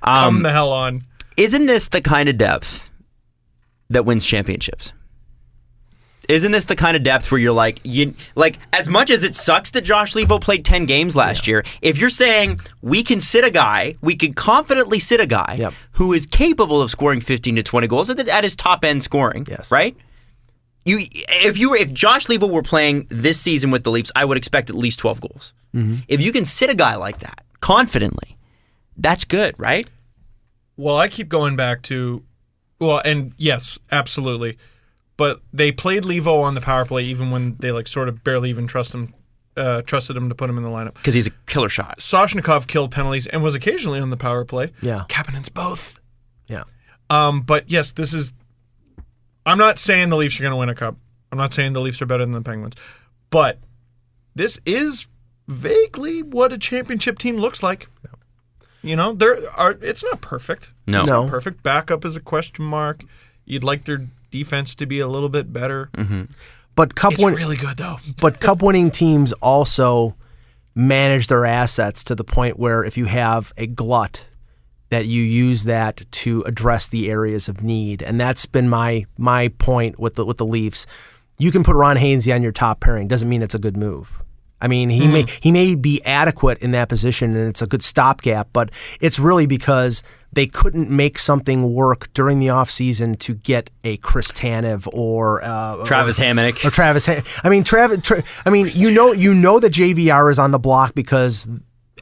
Come the hell on. Isn't this the kind of depth that wins championships? Isn't this the kind of depth where you're like, as much as it sucks that Josh Levo played 10 games last year, if you're saying we can confidently sit a guy who is capable of scoring 15 to 20 goals at his top end scoring, right? If Josh Levo were playing this season with the Leafs, I would expect at least 12 goals. Mm-hmm. If you can sit a guy like that confidently, that's good, right? Well, I keep going back to, and yes, absolutely. But they played Levo on the power play even when they sort of barely even trusted him to put him in the lineup. Because he's a killer shot. Soshnikov killed penalties and was occasionally on the power play. Yeah. Kapanen's both. Yeah. But yes, this is... I'm not saying the Leafs are going to win a cup. I'm not saying the Leafs are better than the Penguins. But this is vaguely what a championship team looks like. Yeah. It's not perfect. No. It's not perfect. Backup is a question mark. You'd like their defense to be a little bit better. Mm-hmm. But it's really good, though. But cup-winning teams also manage their assets to the point where if you have a glut, that you use that to address the areas of need. And that's been my point with the Leafs. You can put Ron Hainsey on your top pairing. Doesn't mean it's a good move. I mean, he may be adequate in that position, and it's a good stopgap, but it's really because they couldn't make something work during the offseason to get a Chris Tanev or Travis Hamonic. Or Travis. I mean, you know that JVR is on the block because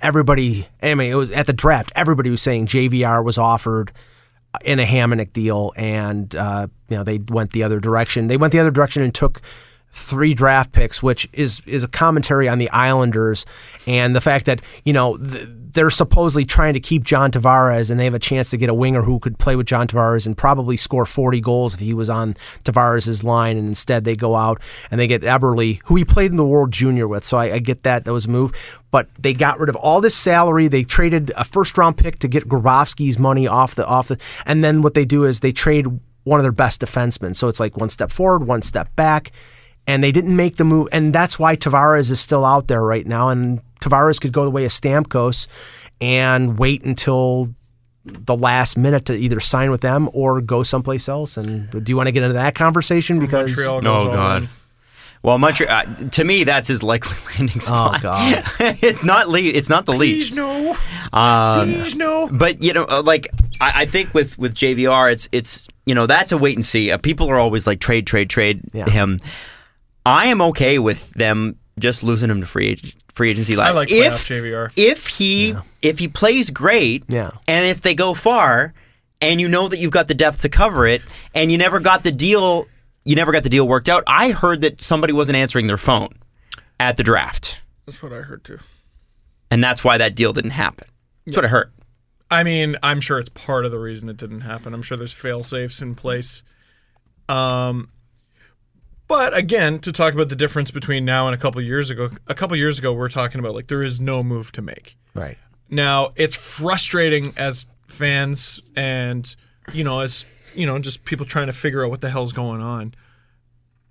everybody. I mean, it was at the draft. Everybody was saying JVR was offered in a Hamonic deal, and they went the other direction. They went the other direction and took 3 draft picks, which is a commentary on the Islanders and the fact that, they're supposedly trying to keep John Tavares, and they have a chance to get a winger who could play with John Tavares and probably score 40 goals if he was on Tavares' line, and instead they go out and they get Eberle, who he played in the World Junior with, so I get that was a move. But they got rid of all this salary. They traded a first-round pick to get Grabowski's money off the, and then what they do is they trade one of their best defensemen. So it's like one step forward, one step back. And they didn't make the move, and that's why Tavares is still out there right now. And Tavares could go the way of Stamkos and wait until the last minute to either sign with them or go someplace else. And do you want to get into that conversation? Because Montreal goes God. Well, Montreal, to me, that's his likely landing spot. Oh God, it's not the Leafs. Please no. Please no. But I think with JVR, it's that's a wait and see. People are always like trade him. I am okay with them just losing him to free agency. I like playoff JVR. If he plays great, and if they go far, and that you've got the depth to cover it, and you never got the deal worked out. I heard that somebody wasn't answering their phone at the draft. That's what I heard too. And that's why that deal didn't happen. That's what I heard. I mean, I'm sure it's part of the reason it didn't happen. I'm sure there's fail-safes in place. But again, to talk about the difference between now and a couple years ago, we're talking about there is no move to make. Right. Now, it's frustrating as fans and, just people trying to figure out what the hell's going on.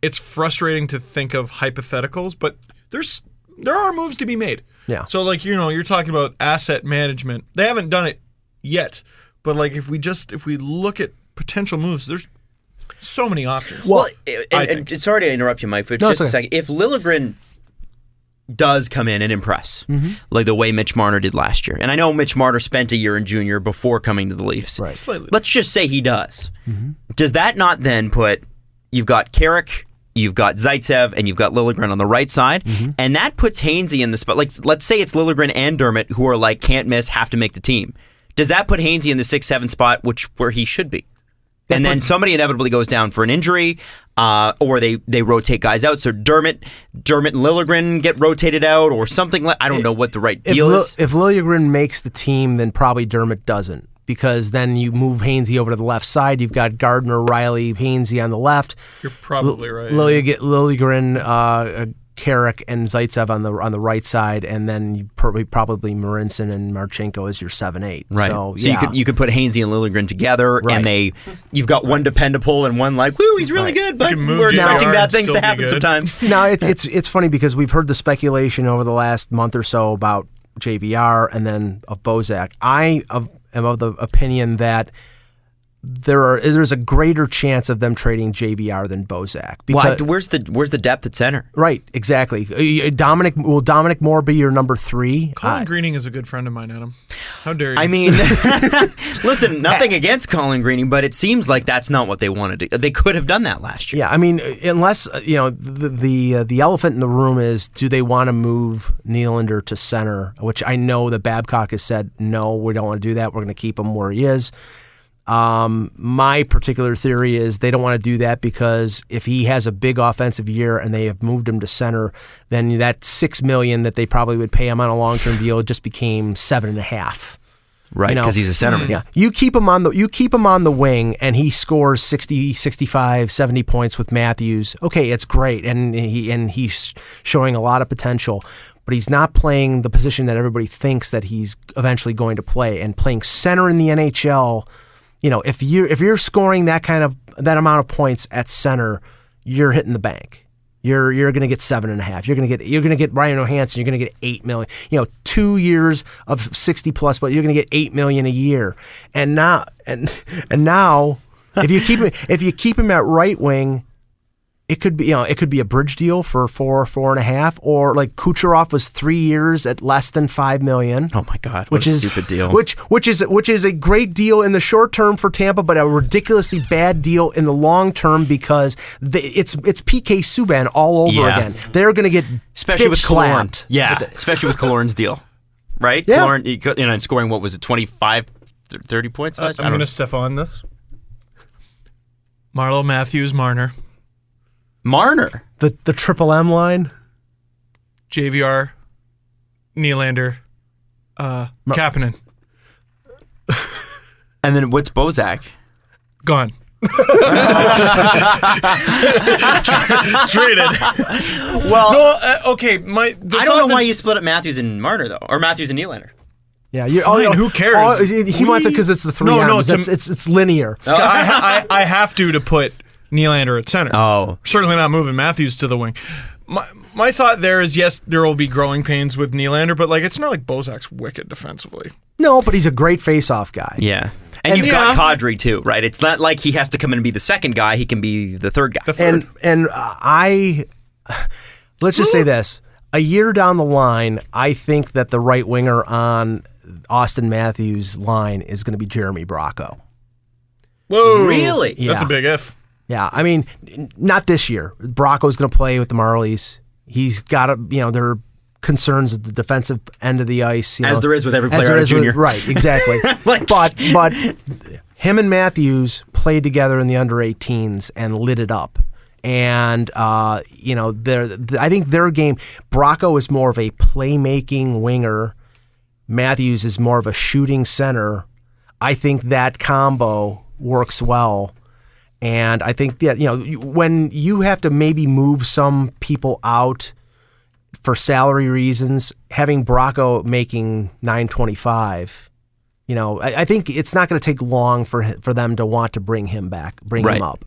It's frustrating to think of hypotheticals, but there are moves to be made. Yeah. So you're talking about asset management. They haven't done it yet, but if we look at potential moves, there's so many options. Well, and sorry to interrupt you, Mike, but just a second. If Liljegren does come in and impress, like the way Mitch Marner did last year, and I know Mitch Marner spent a year in junior before coming to the Leafs. Right. Slightly. Let's just say he does. Does that not then you've got Carrick, you've got Zaitsev, and you've got Liljegren on the right side, and that puts Hainsey in the spot. Let's say it's Liljegren and Dermott who are can't miss, have to make the team. Does that put Hainsey in the 6-7 spot, where he should be? And then somebody inevitably goes down for an injury, or they rotate guys out. So Dermott and Liljegren get rotated out, or something. I don't know what the right deal is. If Liljegren makes the team, then probably Dermott doesn't, because then you move Hainsey over to the left side. You've got Gardner, Riley, Hainsey on the left. You're probably right. Liljegren, Carrick, and Zaitsev on the right side, and then you probably Marinson and Marchenko as your 7-8. Right. So you could put Hainsey and Liljegren together, right. And you've got one dependable and one woo, he's really good, but we're expecting bad things to happen sometimes. No, it's funny because we've heard the speculation over the last month or so about JVR and then of Bozak. am of the opinion that there's a greater chance of them trading JVR than Bozak. Why? Where's the depth at center? Right, exactly. Will Dominic Moore be your number 3? Colin Greening is a good friend of mine, Adam. How dare you? I mean, listen, nothing against Colin Greening, but it seems like that's not what they wanted to do. They could have done that last year. Yeah, I mean, unless the elephant in the room is, do they want to move Nylander to center? Which I know that Babcock has said no, we don't want to do that. We're going to keep him where he is. My particular theory is they don't want to do that because if he has a big offensive year and they have moved him to center, then that $6 million that they probably would pay him on a long-term deal just became $7.5. Right, because he's a centerman. Yeah, you keep him on the wing, and he scores 60, 65, 70 points with Matthews. Okay, it's great, and he's showing a lot of potential. But he's not playing the position that everybody thinks that he's eventually going to play. And playing center in the NHL, if you're scoring that amount of points at center, you're hitting the bank. You're going to get 7.5. You're going to get Ryan Johansson. You're going to get $8 million. 2 years of 60+, but you're going to get $8 million a year. And now, if you keep him at right wing, it could be a bridge deal for 4.5, or like Kucherov was 3 years at less than $5 million. Oh my God, what a stupid deal! Which is a great deal in the short term for Tampa, but a ridiculously bad deal in the long term because it's PK Subban all over again. They're going to get especially with Killorn. slapped. Yeah, especially with Killorn's deal, right? Yeah. Killorn, scoring what was it, 25, 30 points last year? I'm going to step on this. Marlowe, Matthews, Marner. The triple M line. JVR, Nylander, Kapanen. And then what's Bozak? Gone. Traded. Well, no, okay. I don't know why you split up Matthews and Marner though, or Matthews and Nylander. Yeah, who cares? He wants it because it's the three. No, it's linear. I have to put Nylander at center. Oh, certainly not moving Matthews to the wing. My thought there is, yes, there will be growing pains with Nylander, but it's not like Bozak's wicked defensively. No, but he's a great face-off guy. Yeah. And you've got Kadri too, right? It's not like he has to come in and be the second guy. He can be the third guy. The third. And let's just say this. A year down the line, I think that the right winger on Austin Matthews' line is going to be Jeremy Bracco. Whoa. Really? Yeah. That's a big if. Yeah, I mean, not this year. Bracco's going to play with the Marlies. He's got to, there are concerns at the defensive end of the ice. As there is with every player on junior. Right, exactly. But him and Matthews played together in the under-18s and lit it up. And, I think their game, Bracco is more of a playmaking winger. Matthews is more of a shooting center. I think that combo works well. And I think that, when you have to maybe move some people out for salary reasons, having Bracco making $925, I think it's not going to take long for them to want to bring him back, him up.